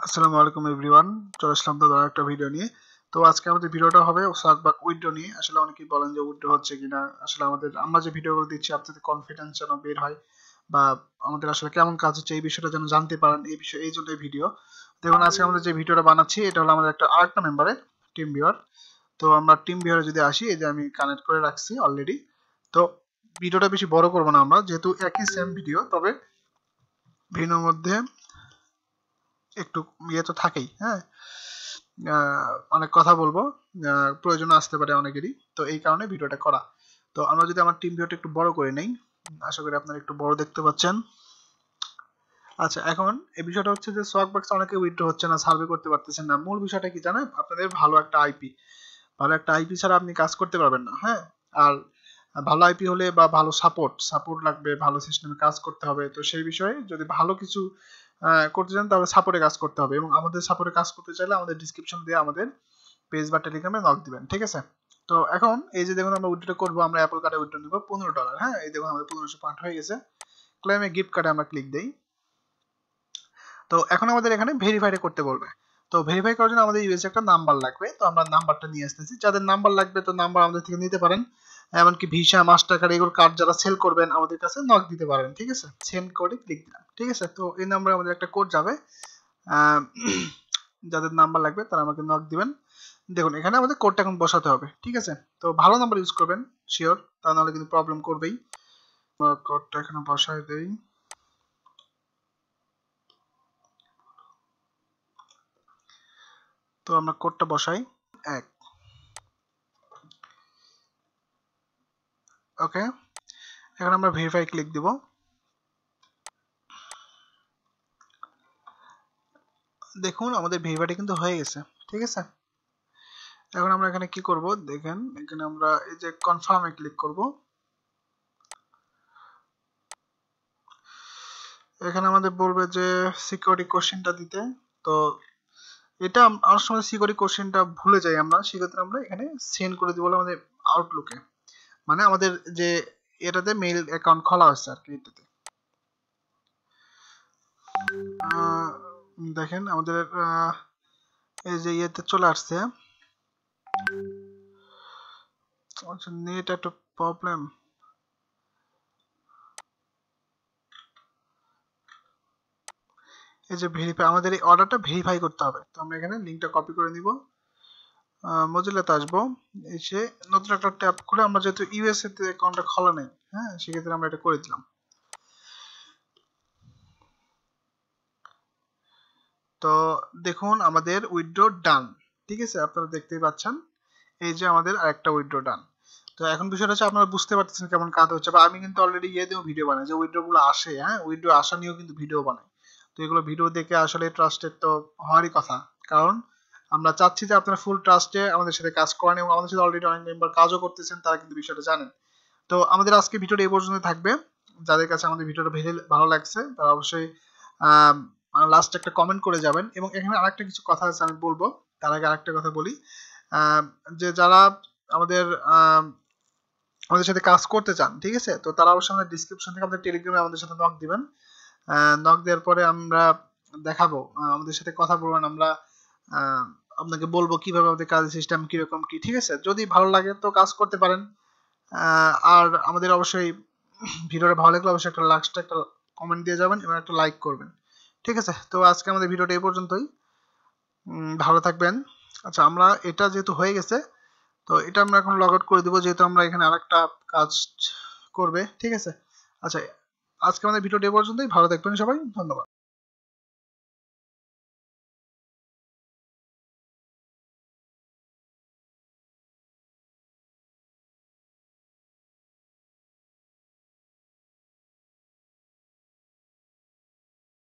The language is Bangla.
আসসালামু আলাইকুম এভরিওয়ান, চলে আসলাম তো একটা ভিডিও নিয়ে। তো আজকে আমাদের ভিডিওটা হবে swagbucks উইথড্র নিয়ে। আসলে অনেকেই বলেন যে উইথড্র হচ্ছে কিনা, আসলে আমরা যে ভিডিওগুলো দিচ্ছি আপনাদের কনফিডেন্স যেন বের হয় বা আমাদের আসলে কেমন কাজ হচ্ছে এই বিষয়টা যেন জানতে পারেন, এই জন্য এই ভিডিও। দেখুন আজকে আমাদের যে ভিডিওটা বানাচ্ছি এটা হলো আমাদের আরেকটা মেম্বারের টিম ভিউয়ার। তো আমরা টিম ভিউয়ারে যদি আসি, এই যে আমি কানেক্ট করে রাখছি অলরেডি। তো ভিডিওটা বেশি বড় করবো না আমরা, যেহেতু একই সেম ভিডিও, তবে ভিডিওর মধ্যে একটু ইয়ে তো থাকেই। হ্যাঁ, অনেক কথা বলবো, প্রয়োজন আসতে পারে অনেকেরই, তো এই কারণে ভিডিওটা করা। তো আমরা যদি আমার টিম ভিডিওটা একটু বড় করে নেই, আশা করি আপনারা একটু বড় দেখতে পাচ্ছেন। আচ্ছা, এখন এই বিষয়টা হচ্ছে যে swagbucks অনেকে উইথড্র হচ্ছে না, সার্ভে করতে পারতেছেন না। মূল বিষয়টা কি জানেন? আপনাদের ভালো একটা আইপি ছাড়া আপনি কাজ করতে পারবেন না। হ্যাঁ, আর ভালো আইপি হলে বা ভালো সাপোর্ট লাগবে, ভালো সিস্টেমে কাজ করতে হবে। তো সেই বিষয়ে যদি ভালো কিছু করতে চান তাহলে সাপোর্টে কাজ করতে হবে, এবং আমাদের সাপোর্টে কাজ করতে চাইলে আমাদের ডিসক্রিপশন দিয়ে আমাদের পেজ বা টেলিগ্রামে নক দিবেন, ঠিক আছে? তো এখন এই যে দেখুন আমরা উইথড্র করবো, আমরা অ্যাপল কার্ডে উইথড্র নিব $15। হ্যাঁ, এই দেখুন আমাদের 1500 পয়েন্ট হয়ে গেছে। ক্লেমে গিফট কার্ডে আমরা ক্লিক দেই। তো এখন আমাদের এখানে ভেরিফাইড করতে বলবে। তো ভেরিফাই করার জন্য আমাদের ইউএসএ একটা নাম্বার লাগবে। তো আমরা নাম্বারটা নিয়ে আসতেছি। যাদের নাম্বার লাগবে তো নাম্বার আমাদের থেকে নিতে পারেন। এমনকি ভিসা, মাস্টার কার্ড, এগুলো কার্ড যারা সেল করবেন আমাদের কাছে নক দিতে পারেন, ঠিক আছে? সেন্ড কোডে ক্লিক দিলাম, ঠিক আছে? তো এই নাম্বারে আমাদের একটা কোড যাবে। যাদের নাম্বার লাগবে তারা আমাকে নক দিবেন। দেখুন এখানে আমাদের কোডটা এখন বসাতে হবে, ঠিক আছে? তো ভালো নাম্বার ইউজ করবেন শিওর, তা নাহলে কিন্তু প্রবলেম করবেই। কোডটা এখানে বসাই দেই। তো আমরা কোডটা বসাই 1। ওকে, এখন আমরা ভেরিফাই ক্লিক দিব। দেখুন আমাদের ভেরিফাইটা কিন্তু হয়ে গেছে, ঠিক আছে? এখন আমরা এখানে কি করব দেখেন, এখানে আমরা এই যে কনফার্মে ক্লিক করব। এখানে আমাদের বলবে যে সিকিউরিটি কোশ্চেনটা দিতে। তো এটা অনেক সময় সিকিউরিটি কোশ্চেনটা ভুলে যাই আমরা, সেক্ষেত্রে আমরা এখানে সেন্ড করে দিব আমাদের আউটলুকে, মানে আমাদের যে এটাতে মেইল অ্যাকাউন্ট খোলা হয়েছে আর কি। এটাতে দেখেন আমাদের এই যে ইয়েতে চলে আসছে। আচ্ছা, নেট একটা প্রবলেম। এই যে ভেরিফাই, আমাদের এই অর্ডারটা ভেরিফাই করতে হবে। তো আমরা এখানে লিংকটা কপি করে নিব, মজিলাতে আসবো, এসে নতুন একটা ট্যাব খুলে, আমরা যেহেতু ইউএসএ তে অ্যাকাউন্টটা খোলা নেই, হ্যাঁ, সেক্ষেত্রে আমরা এটা করে দিলাম। তো দেখুন আমাদের উইথড্র ডান, ঠিক আছে? আপনারা দেখতেই পাচ্ছেন এই যে আমাদের আরেকটা উইথড্র ডান। তো এখন বিষয়টা হচ্ছে আপনারা বুঝতে পারতেছেন কেমন কাজ হচ্ছে, বা আমি কিন্তু অলরেডি ইয়ে দিয়েও ভিডিও বানাই যে উইথড্র গুলো আসে। হ্যাঁ, উইথড্র আসা নিয়েও কিন্তু ভিডিও বানাই। তো এগুলো ভিডিও দেখে আসলে ট্রাস্টেড তো হওয়ারই কথা, কারণ আমরা চাচ্ছি যে আপনারা ফুল ট্রাস্টে আমাদের সাথে কাজ করেন, এবং আমাদের সাথে অলরেডি অনেক মেম্বার কাজও করতেছেন, তারা কিন্তু বিষয়টা জানেন। তো আমাদের আজকে ভিডিওটা এই পর্যন্ত থাকবে। যাদের কাছে আমাদের ভিডিওটা ভালো লাগছে তারা অবশ্যই লাস্ট একটা কমেন্ট করে যাবেন। এবং এখানে আরেকটা কিছু কথা আছে আমি বলবো, তার আগে আরেকটা কথা বলি, যে যারা আমাদের আমাদের সাথে কাজ করতে চান, ঠিক আছে? তো তারা অবশ্যই আমাদের ডিসক্রিপশন থেকে আমাদের টেলিগ্রামে আমাদের সাথে নক দিবেন। নক দেওয়ার পরে আমরা দেখাবো, আমাদের সাথে কথা বলবেন, আমরা আপনাকে বলবো কিভাবে আমাদের কাজ সিস্টেম কিরকম কি, ঠিক আছে? যদি ভালো লাগে তো কাজ করতে পারেন। আর আমাদের অবশ্যই ভিডিওটা ভালো লাগলে অবশ্যই একটা কমেন্ট দিয়ে যাবেন এবং একটা লাইক করবেন, ঠিক আছে? তো আজকে আমাদের ভিডিওটা এই পর্যন্তই। ভালো থাকবেন। আচ্ছা, আমরা এটা যেহেতু হয়ে গেছে, তো এটা আমরা এখন লগ আউট করে দিব, যেহেতু আমরা এখানে আরেকটা কাজ করবে, ঠিক আছে? আচ্ছা, আজকে আমাদের ভিডিওটা এই পর্যন্তই। ভালো থাকবেন সবাই, ধন্যবাদ।